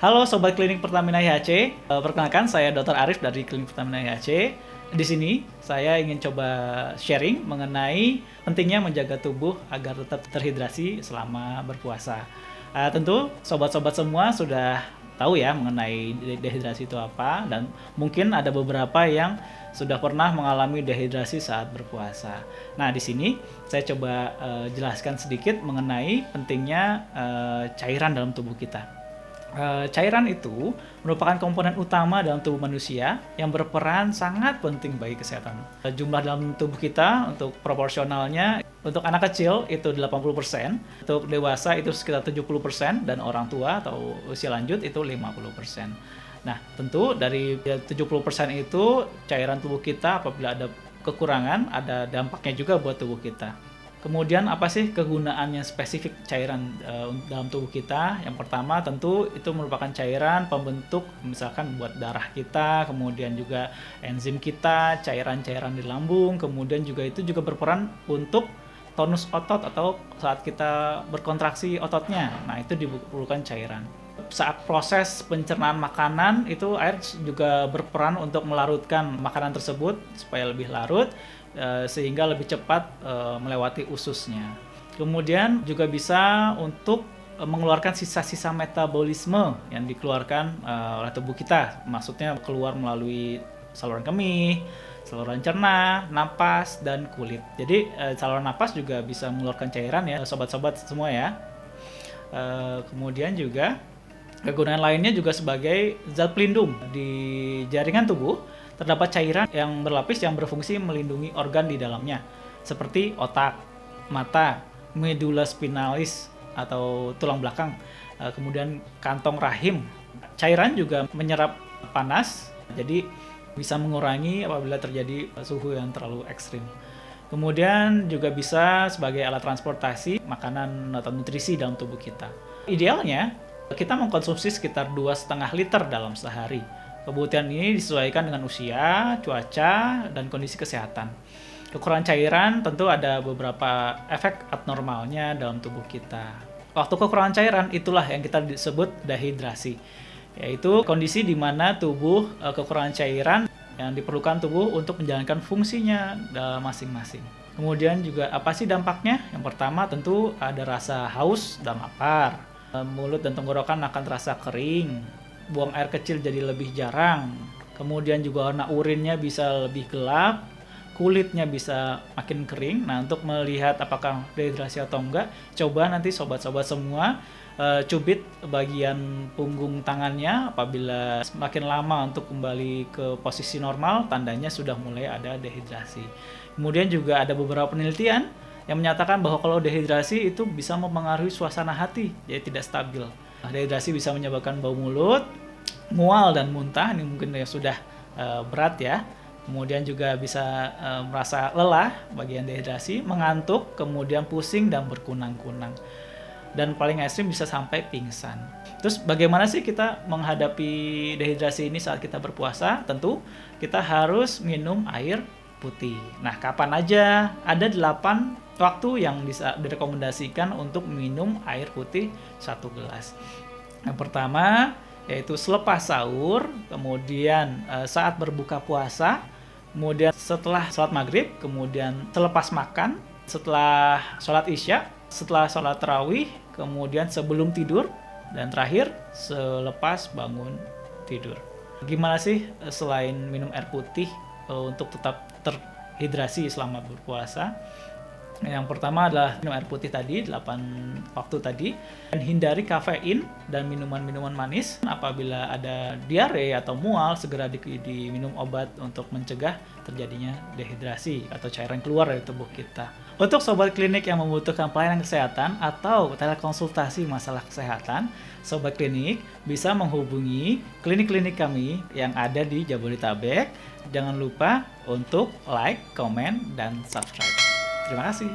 Halo Sobat Klinik Pertamina IHC, perkenalkan saya Dr. Arif dari Klinik Pertamina IHC. Di sini saya ingin coba sharing mengenai pentingnya menjaga tubuh agar tetap terhidrasi selama berpuasa. Tentu sobat-sobat semua sudah tahu ya mengenai dehidrasi itu apa, dan mungkin ada beberapa yang sudah pernah mengalami dehidrasi saat berpuasa. Nah, di sini saya coba jelaskan sedikit mengenai pentingnya cairan dalam tubuh kita. Cairan itu merupakan komponen utama dalam tubuh manusia yang berperan sangat penting bagi kesehatan. Jumlah dalam tubuh kita untuk proporsionalnya, untuk anak kecil itu 80%, untuk dewasa itu sekitar 70%, dan orang tua atau usia lanjut itu 50%. Nah, tentu dari 70% itu cairan tubuh kita apabila ada kekurangan, ada dampaknya juga buat tubuh kita. Kemudian apa sih kegunaannya spesifik cairan dalam tubuh kita? Yang pertama tentu itu merupakan cairan pembentuk misalkan buat darah kita, kemudian juga enzim kita, cairan-cairan di lambung, kemudian juga itu juga berperan untuk tonus otot atau saat kita berkontraksi ototnya. Nah, itu diperlukan cairan. Saat proses pencernaan makanan itu air juga berperan untuk melarutkan makanan tersebut supaya lebih larut, sehingga lebih cepat melewati ususnya. Kemudian juga bisa untuk mengeluarkan sisa-sisa metabolisme yang dikeluarkan oleh tubuh kita. Maksudnya keluar melalui saluran kemih, saluran cerna, napas, dan kulit. Jadi saluran napas juga bisa mengeluarkan cairan ya, sobat-sobat semua ya. Kemudian juga kegunaan lainnya juga sebagai zat pelindung. Di jaringan tubuh terdapat cairan yang berlapis yang berfungsi melindungi organ di dalamnya, seperti otak, mata, medula spinalis atau tulang belakang, kemudian kantong rahim. Cairan juga menyerap panas, jadi bisa mengurangi apabila terjadi suhu yang terlalu ekstrim. Kemudian juga bisa sebagai alat transportasi makanan atau nutrisi dalam tubuh kita. Idealnya, kita mengkonsumsi sekitar 2,5 liter dalam sehari. Kebutuhan ini disesuaikan dengan usia, cuaca, dan kondisi kesehatan. Kekurangan cairan tentu ada beberapa efek abnormalnya dalam tubuh kita. Waktu kekurangan cairan itulah yang kita disebut dehidrasi, yaitu kondisi di mana tubuh kekurangan cairan yang diperlukan tubuh untuk menjalankan fungsinya masing-masing. Kemudian juga apa sih dampaknya? Yang pertama tentu ada rasa haus dan lapar. Mulut dan tenggorokan akan terasa kering, buang air kecil jadi lebih jarang, kemudian juga warna urinnya bisa lebih gelap, kulitnya bisa makin kering. Nah, untuk melihat apakah dehidrasi atau enggak, coba nanti sobat-sobat semua cubit bagian punggung tangannya. Apabila semakin lama untuk kembali ke posisi normal, tandanya sudah mulai ada dehidrasi. Kemudian juga ada beberapa penelitian yang menyatakan bahwa kalau dehidrasi itu bisa mempengaruhi suasana hati, jadi tidak stabil. Dehidrasi bisa menyebabkan bau mulut, mual dan muntah, ini mungkin yang sudah berat ya. Kemudian juga bisa merasa lelah bagian dehidrasi, mengantuk, kemudian pusing dan berkunang-kunang. Dan paling ekstrim bisa sampai pingsan. Terus bagaimana sih kita menghadapi dehidrasi ini saat kita berpuasa? Tentu kita harus minum air putih. Nah, kapan aja? Ada 8 waktu yang direkomendasikan untuk minum air putih 1 gelas. Yang pertama yaitu selepas sahur, kemudian saat berbuka puasa, kemudian setelah sholat maghrib, kemudian selepas makan, setelah sholat isya, setelah sholat tarawih, kemudian sebelum tidur, dan terakhir selepas bangun tidur. Gimana sih selain minum air putih untuk tetap terhidrasi selama berpuasa? Yang pertama adalah minum air putih tadi, 8 waktu tadi, dan hindari kafein dan minuman-minuman manis. Apabila ada diare atau mual, segera diminum obat untuk mencegah terjadinya dehidrasi atau cairan keluar dari tubuh kita. Untuk sobat klinik yang membutuhkan pelayanan kesehatan atau telekonsultasi masalah kesehatan, sobat klinik bisa menghubungi klinik-klinik kami yang ada di Jabodetabek. Jangan lupa untuk like, komen, dan subscribe. Terima kasih.